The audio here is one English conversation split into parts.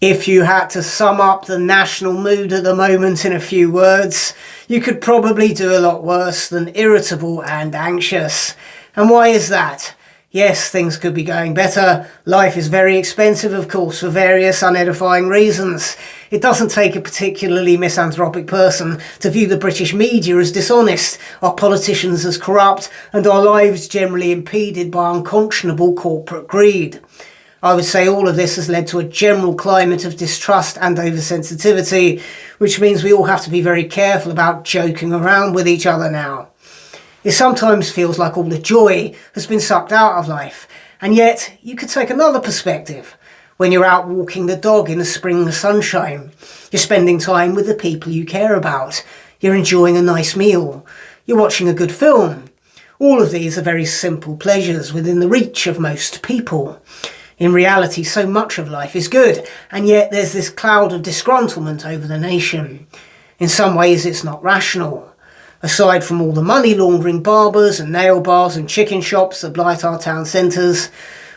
If you had to sum up the national mood at the moment in a few words, you could probably do a lot worse than irritable and anxious. And why is that? Yes, things could be going better. Life is very expensive, of course, for various unedifying reasons. It doesn't take a particularly misanthropic person to view the British media as dishonest, our politicians as corrupt, and our lives generally impeded by unconscionable corporate greed. I would say all of this has led to a general climate of distrust and oversensitivity, which means we all have to be very careful about joking around with each other now. It sometimes feels like all the joy has been sucked out of life, and yet you could take another perspective. When you're out walking the dog in the spring sunshine, you're spending time with the people you care about, you're enjoying a nice meal, you're watching a good film. All of these are very simple pleasures within the reach of most people. In reality, so much of life is good, and yet there's this cloud of disgruntlement over the nation. In some ways, it's not rational. Aside from all the money laundering barbers and nail bars and chicken shops that blight our town centres,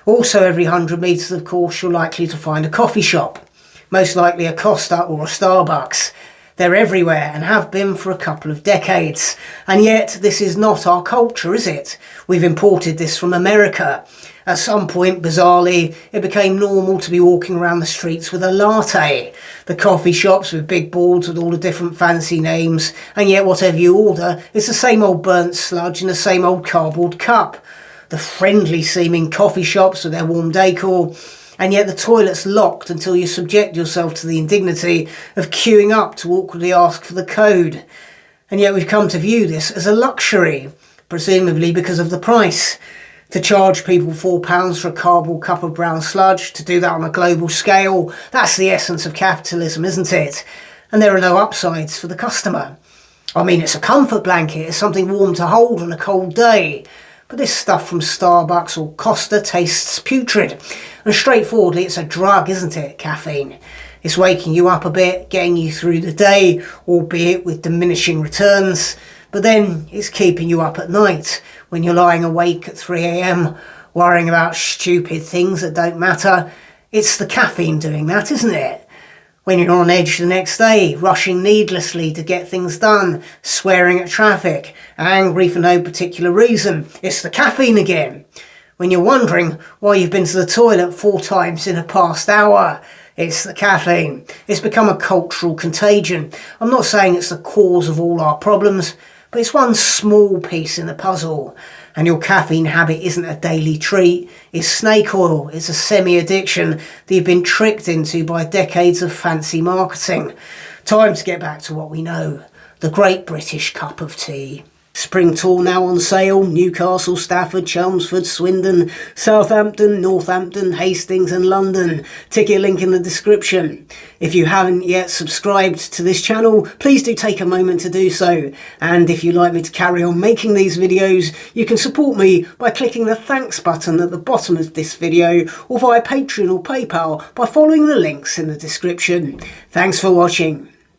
also every 100 metres, of course, you're likely to find a coffee shop, most likely a Costa or a Starbucks. They're everywhere and have been for a couple of decades. And yet, this is not our culture, is it? We've imported this from America. At some point, bizarrely, it became normal to be walking around the streets with a latte. The coffee shops with big boards with all the different fancy names, and yet whatever you order is the same old burnt sludge in the same old cardboard cup. The friendly-seeming coffee shops with their warm decor, and yet the toilet's locked until you subject yourself to the indignity of queuing up to awkwardly ask for the code. And yet we've come to view this as a luxury, presumably because of the price. To charge people £4 for a cardboard cup of brown sludge, to do that on a global scale, that's the essence of capitalism, isn't it? And there are no upsides for the customer. I mean, it's a comfort blanket, it's something warm to hold on a cold day. But this stuff from Starbucks or Costa tastes putrid. And straightforwardly, it's a drug, isn't it, caffeine? It's waking you up a bit, getting you through the day, albeit with diminishing returns. But then it's keeping you up at night when you're lying awake at 3 a.m, worrying about stupid things that don't matter. It's the caffeine doing that, isn't it? When you're on edge the next day, rushing needlessly to get things done, swearing at traffic, angry for no particular reason, it's the caffeine again. When you're wondering why you've been to the toilet 4 times in a past hour, it's the caffeine. It's become a cultural contagion. I'm not saying it's the cause of all our problems, but it's one small piece in the puzzle. And your caffeine habit isn't a daily treat. It's snake oil. It's a semi-addiction that you've been tricked into by decades of fancy marketing. Time to get back to what we know. The great British cup of tea. Spring tour now on sale. Newcastle, Stafford, Chelmsford, Swindon, Southampton, Northampton, Hastings and London. Ticket link in the description. If you haven't yet subscribed to this channel, please do take a moment to do so. And if you'd like me to carry on making these videos, you can support me by clicking the thanks button at the bottom of this video or via Patreon or PayPal by following the links in the description. Thanks for watching.